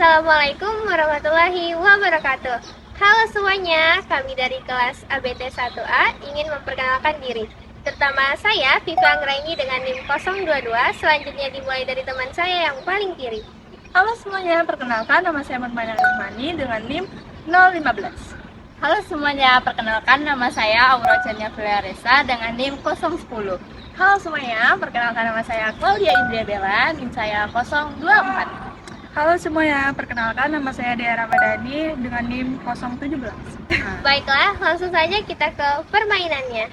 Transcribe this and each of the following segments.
Assalamualaikum warahmatullahi wabarakatuh. Halo semuanya, kami dari kelas ABT 1A ingin memperkenalkan diri. Terutama saya, Viva Anggraini dengan NIM 022, selanjutnya dimulai dari teman saya yang paling kiri. Halo semuanya, perkenalkan nama saya Murmana Rahmani dengan NIM 015. Halo semuanya, perkenalkan nama saya Aura Chania Resa dengan NIM 010. Halo semuanya, perkenalkan nama saya Claudia Indria Bella, NIM saya 024. Halo semuanya, perkenalkan nama saya Dea Ramadhani dengan NIM 017. Baiklah, langsung saja kita ke permainannya.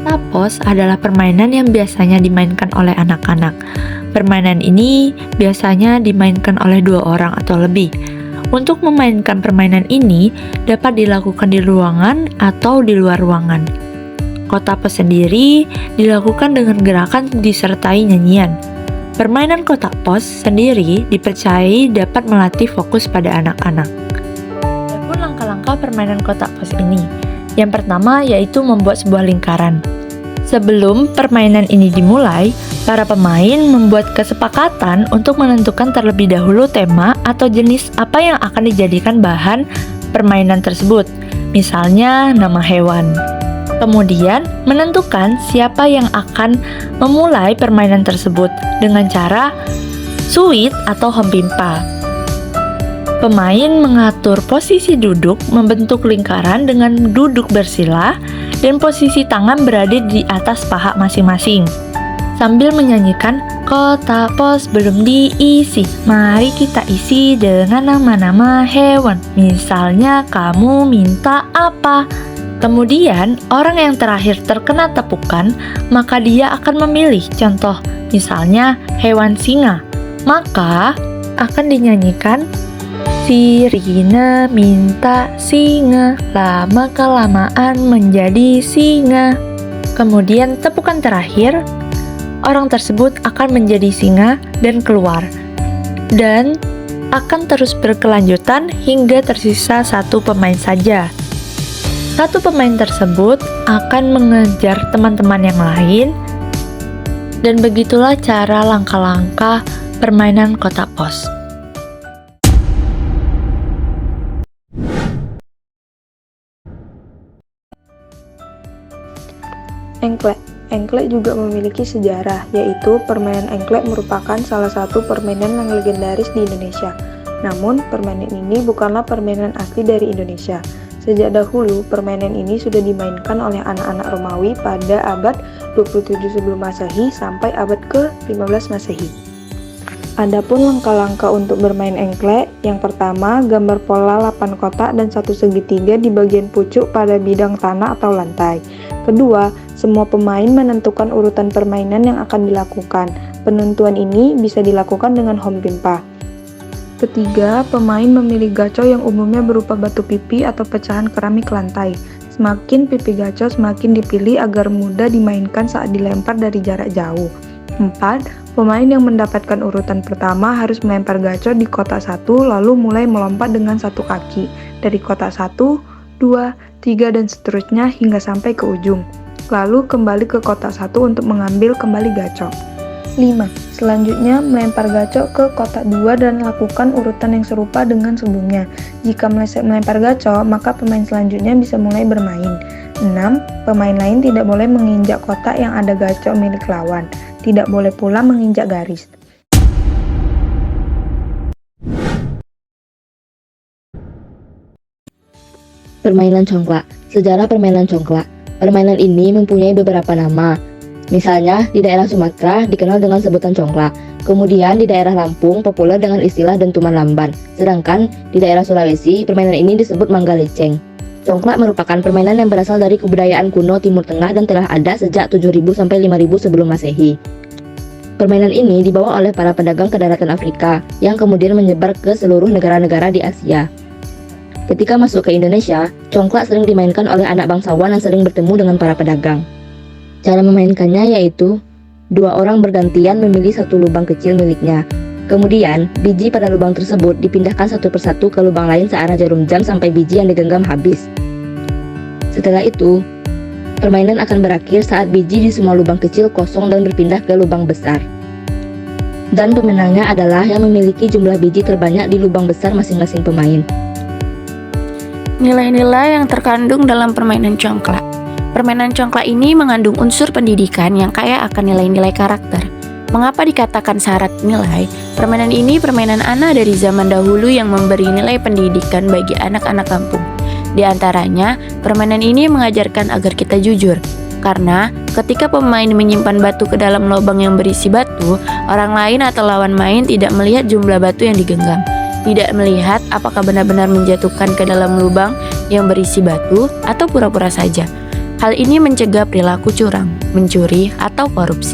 Tapos adalah permainan yang biasanya dimainkan oleh anak-anak. Permainan ini biasanya dimainkan oleh 2 orang atau lebih. Untuk memainkan permainan ini dapat dilakukan di ruangan atau di luar ruangan. Kotak pos sendiri dilakukan dengan gerakan disertai nyanyian. Permainan kotak pos sendiri dipercayai dapat melatih fokus pada anak-anak. Adapun langkah-langkah permainan kotak pos ini. Yang pertama yaitu membuat sebuah lingkaran. Sebelum permainan ini dimulai, para pemain membuat kesepakatan untuk menentukan terlebih dahulu tema atau jenis apa yang akan dijadikan bahan permainan tersebut, misalnya nama hewan. Kemudian, menentukan siapa yang akan memulai permainan tersebut dengan cara suit atau hempimpa. Pemain mengatur posisi duduk, membentuk lingkaran dengan duduk bersila, dan posisi tangan berada di atas paha masing-masing. Sambil menyanyikan, kotak pos belum diisi, mari kita isi dengan nama-nama hewan. Misalnya, kamu minta apa? Kemudian, orang yang terakhir terkena tepukan, maka dia akan memilih. Contoh, misalnya hewan singa. Maka, akan dinyanyikan, si Rina minta singa, lama-kelamaan menjadi singa. Kemudian tepukan terakhir, orang tersebut akan menjadi singa dan keluar. Dan akan terus berkelanjutan hingga tersisa 1 pemain saja. 1 pemain tersebut akan mengejar teman-teman yang lain. Dan begitulah cara langkah-langkah permainan kotak pos. Engklek. Engklek juga memiliki sejarah, yaitu permainan engklek merupakan salah satu permainan yang legendaris di Indonesia. Namun, permainan ini bukanlah permainan asli dari Indonesia. Sejak dahulu, permainan ini sudah dimainkan oleh anak-anak Romawi pada abad 27 sebelum Masehi sampai abad ke-15 Masehi. Adapun langkah-langkah untuk bermain engklek, yang pertama, gambar pola 8 kotak dan 1 segitiga di bagian pucuk pada bidang tanah atau lantai. Kedua, semua pemain menentukan urutan permainan yang akan dilakukan. Penentuan ini bisa dilakukan dengan hempimpa. Ketiga, pemain memilih gaco yang umumnya berupa batu pipi atau pecahan keramik lantai. Semakin pipi gaco semakin dipilih agar mudah dimainkan saat dilempar dari jarak jauh. 4. Pemain yang mendapatkan urutan pertama harus melempar gaco di kotak 1 lalu mulai melompat dengan 1 kaki dari kotak 1, 2, 3 dan seterusnya hingga sampai ke ujung. Lalu kembali ke kotak 1 untuk mengambil kembali gaco. 5. Selanjutnya melempar gaco ke kotak 2 dan lakukan urutan yang serupa dengan sebelumnya. Jika meleset melempar gaco, maka pemain selanjutnya bisa mulai bermain. 6. Pemain lain tidak boleh menginjak kotak yang ada gaco milik lawan. Tidak boleh pula menginjak garis. Permainan congklak. Sejarah permainan congklak. Permainan ini mempunyai beberapa nama. Misalnya, di daerah Sumatera dikenal dengan sebutan congklak. Kemudian di daerah Lampung populer dengan istilah dentuman lamban. Sedangkan di daerah Sulawesi, permainan ini disebut manggaleceng. Congklak merupakan permainan yang berasal dari kebudayaan kuno Timur Tengah dan telah ada sejak 7000 sampai 5000 sebelum Masehi. Permainan ini dibawa oleh para pedagang ke daratan Afrika yang kemudian menyebar ke seluruh negara-negara di Asia. Ketika masuk ke Indonesia, congklak sering dimainkan oleh anak bangsawan yang sering bertemu dengan para pedagang. Cara memainkannya yaitu 2 orang bergantian memilih satu lubang kecil miliknya. Kemudian, biji pada lubang tersebut dipindahkan satu persatu ke lubang lain searah jarum jam sampai biji yang digenggam habis. Setelah itu, permainan akan berakhir saat biji di semua lubang kecil kosong dan berpindah ke lubang besar. Dan pemenangnya adalah yang memiliki jumlah biji terbanyak di lubang besar masing-masing pemain. Nilai-nilai yang terkandung dalam permainan congklak. Permainan congklak ini mengandung unsur pendidikan yang kaya akan nilai-nilai karakter. Mengapa dikatakan syarat nilai? Permainan ini permainan anak dari zaman dahulu yang memberi nilai pendidikan bagi anak-anak kampung. Di antaranya, permainan ini mengajarkan agar kita jujur. Karena ketika pemain menyimpan batu ke dalam lubang yang berisi batu, orang lain atau lawan main tidak melihat jumlah batu yang digenggam. Tidak melihat apakah benar-benar menjatuhkan ke dalam lubang yang berisi batu atau pura-pura saja. Hal ini mencegah perilaku curang, mencuri, atau korupsi.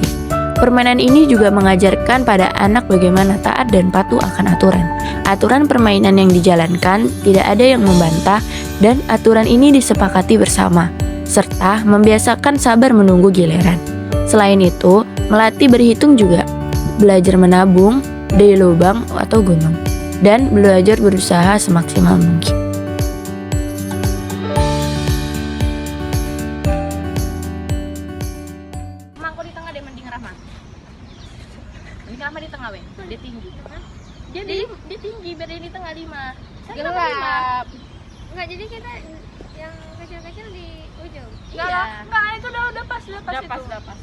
Permainan ini juga mengajarkan pada anak bagaimana taat dan patuh akan aturan. Aturan permainan yang dijalankan tidak ada yang membantah dan aturan ini disepakati bersama, serta membiasakan sabar menunggu giliran. Selain itu, melatih berhitung juga, belajar menabung dari lubang atau gunung, dan belajar berusaha semaksimal mungkin. Rahma di tengah, weh. Dia tinggi. Jadi dia tinggi, biar dia di tengah 5. Gelap. Enggak, jadi kita yang kecil-kecil di ujung. Enggak lah, enggak, itu udah pas itu. Udah pas.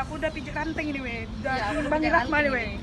Aku udah pijak kanteng ini, weh. Udah Bang Rahma nih, weh.